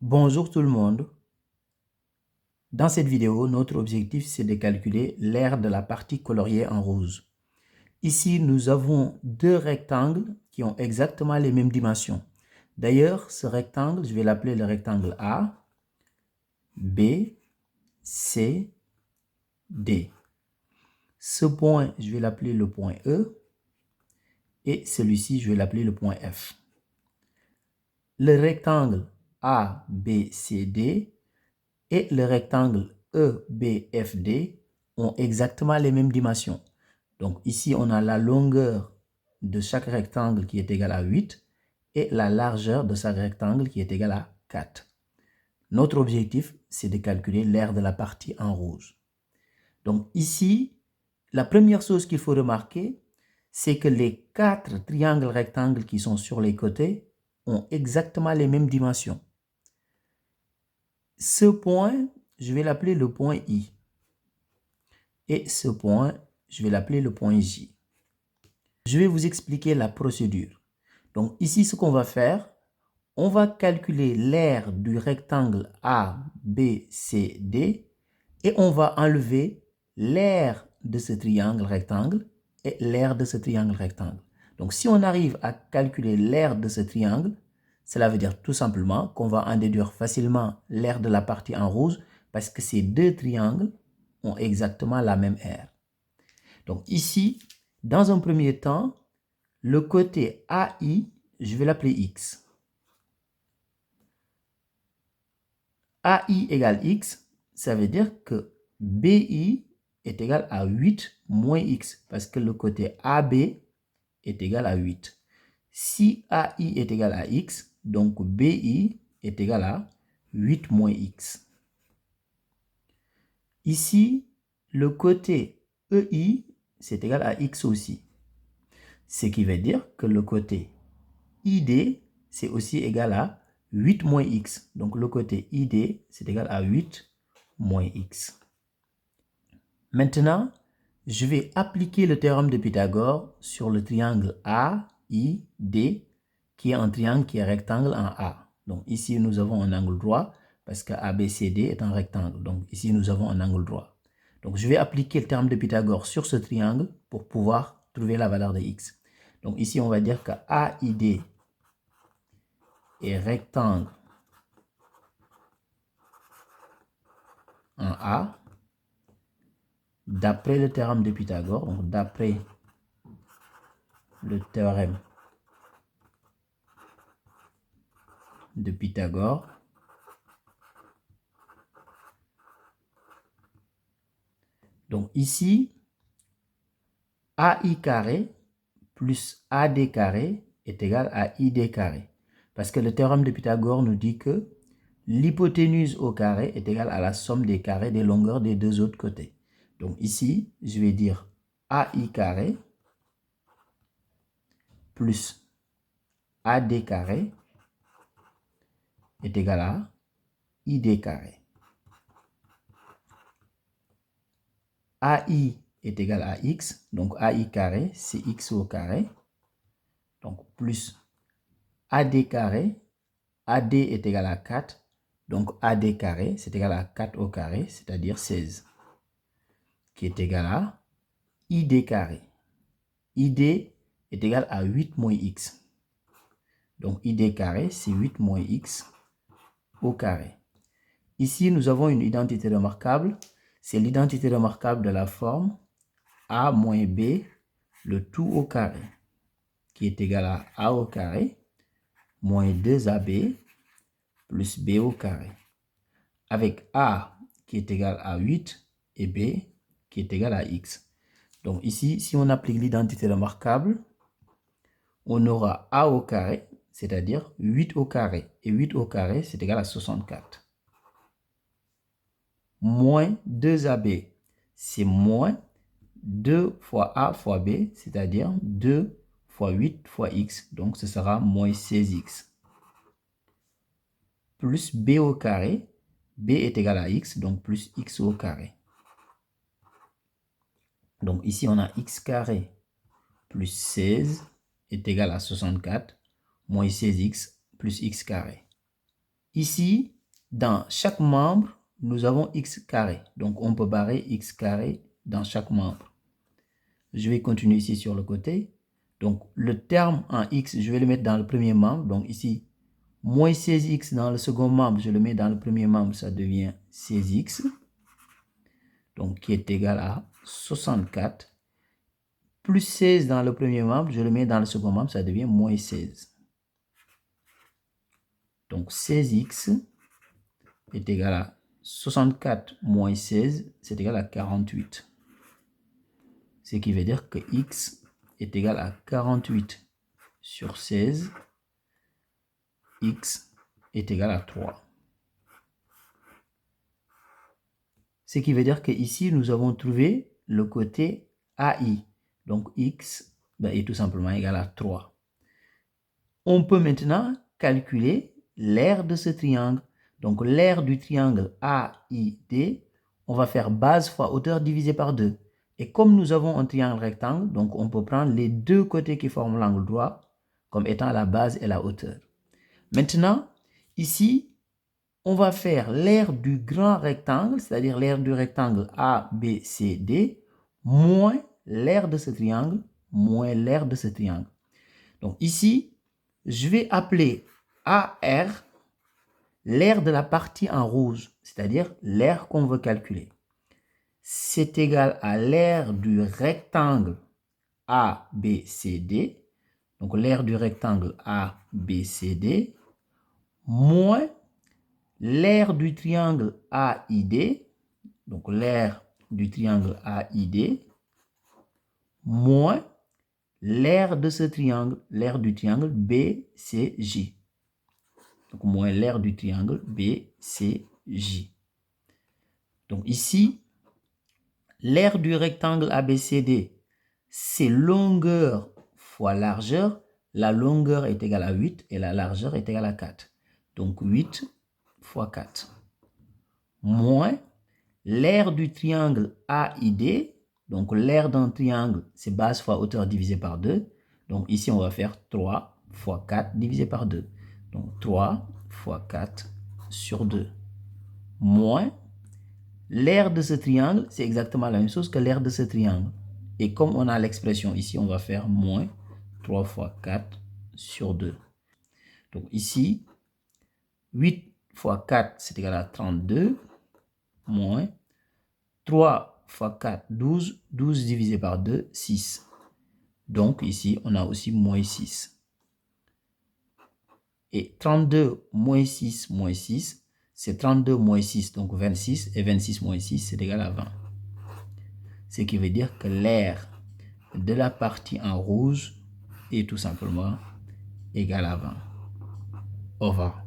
Bonjour tout le monde. Dans cette vidéo, notre objectif c'est de calculer l'aire de la partie coloriée en rouge. Ici, nous avons deux rectangles qui ont exactement les mêmes dimensions. D'ailleurs, ce rectangle, je vais l'appeler le rectangle A, B, C, D. Ce point, je vais l'appeler le point E et celui-ci, je vais l'appeler le point F. Le rectangle A, B, C, D et le rectangle EBFD ont exactement les mêmes dimensions. Donc ici, on a la longueur de chaque rectangle qui est égale à 8 et la largeur de chaque rectangle qui est égale à 4. Notre objectif, c'est de calculer l'aire de la partie en rouge. Donc ici, la première chose qu'il faut remarquer, c'est que les 4 triangles rectangles qui sont sur les côtés ont exactement les mêmes dimensions. Ce point, je vais l'appeler le point I. Et ce point, je vais l'appeler le point J. Je vais vous expliquer la procédure. Donc ici, ce qu'on va faire, on va calculer l'aire du rectangle ABCD et on va enlever l'aire de ce triangle rectangle et l'aire de ce triangle rectangle. Donc si on arrive à calculer l'aire de ce triangle, cela veut dire tout simplement qu'on va en déduire facilement l'aire de la partie en rouge parce que ces deux triangles ont exactement la même aire. Donc ici, dans un premier temps, le côté AI, je vais l'appeler X. AI égale X, ça veut dire que BI est égal à 8 moins X, parce que le côté AB est égal à 8. Si AI est égal à X, donc BI est égal à 8 moins X. Ici, le côté EI, c'est égal à X aussi. Ce qui veut dire que le côté ID, c'est aussi égal à 8 moins X. Donc le côté ID, c'est égal à 8 moins X. Maintenant, je vais appliquer le théorème de Pythagore sur le triangle AID, qui est un triangle qui est rectangle en A. Donc ici, nous avons un angle droit, parce que ABCD est un rectangle. Donc ici, nous avons un angle droit. Donc je vais appliquer le théorème de Pythagore sur ce triangle pour pouvoir trouver la valeur de X. Donc ici, on va dire que AID est rectangle en A, d'après le théorème de Pythagore, donc d'après le théorème de Pythagore, donc ici, AI carré plus AD carré est égal à ID carré. Parce que le théorème de Pythagore nous dit que l'hypoténuse au carré est égale à la somme des carrés des longueurs des deux autres côtés. Donc ici, je vais dire AI carré plus AD carré est égal à ID carré. AI est égal à X, donc AI carré, c'est X au carré. Donc plus AD carré, AD est égal à 4, donc AD carré, c'est égal à 4 au carré, c'est-à-dire 16, qui est égal à ID carré. ID est égal à 8 moins X. Donc ID carré, c'est 8 moins X au carré. Ici, nous avons une identité remarquable. C'est l'identité remarquable de la forme A moins B, le tout au carré, qui est égal à A au carré, moins 2AB, plus B au carré. Avec A qui est égal à 8 et B qui est égal à X. Donc ici, si on applique l'identité remarquable, on aura A au carré, c'est-à-dire 8 au carré. Et 8 au carré, c'est égal à 64. Moins 2AB, c'est moins 2 fois A fois B, c'est-à-dire 2 fois 8 fois X. Donc ce sera moins 16X. Plus B au carré, B est égal à X, donc plus X au carré. Donc ici, on a X carré plus 16 est égal à 64 moins 16X plus X carré. Ici, dans chaque membre, nous avons x carré. Donc, on peut barrer x carré dans chaque membre. Je vais continuer ici sur le côté. Donc, le terme en x, je vais le mettre dans le premier membre. Donc, ici, moins 16x dans le second membre, je le mets dans le premier membre, ça devient 16x. Donc, qui est égal à 64. Plus 16 dans le premier membre, je le mets dans le second membre, ça devient moins 16. Donc, 16x est égal à 64 moins 16, c'est égal à 48. Ce qui veut dire que x est égal à 48 sur 16. X est égal à 3. Ce qui veut dire que ici, nous avons trouvé le côté AI. Donc, x est tout simplement égal à 3. On peut maintenant calculer l'aire de ce triangle. Donc, l'aire du triangle AID, on va faire base fois hauteur divisé par 2. Et comme nous avons un triangle rectangle, donc on peut prendre les deux côtés qui forment l'angle droit comme étant la base et la hauteur. Maintenant, ici, on va faire l'aire du grand rectangle, c'est-à-dire l'aire du rectangle ABCD, moins l'aire de ce triangle, moins l'aire de ce triangle. Donc ici, je vais appeler AR l'aire de la partie en rouge, c'est-à-dire l'aire qu'on veut calculer. C'est égal à l'aire du rectangle ABCD, donc l'aire du rectangle ABCD, moins l'aire du triangle AID, donc l'aire du triangle AID, moins l'aire de ce triangle, l'aire du triangle BCJ. Donc, moins l'aire du triangle BCJ. Donc, ici, l'aire du rectangle ABCD, c'est longueur fois largeur. La longueur est égale à 8 et la largeur est égale à 4. Donc, 8 fois 4. Moins l'aire du triangle AID. Donc, l'aire d'un triangle, c'est base fois hauteur divisé par 2. Donc, ici, on va faire 3 fois 4 divisé par 2. Donc, 3 fois 4 sur 2. Moins l'aire de ce triangle, c'est exactement la même chose que l'aire de ce triangle. Et comme on a l'expression ici, on va faire moins 3 fois 4 sur 2. Donc, ici, 8 fois 4, c'est égal à 32. Moins 3 fois 4, 12. 12 divisé par 2, 6. Donc, ici, on a aussi moins 6. Et 32 moins 6, c'est 32 moins 6, donc 26. Et 26 moins 6, c'est égal à 20. Ce qui veut dire que l'aire de la partie en rouge est tout simplement égal à 20. Au revoir.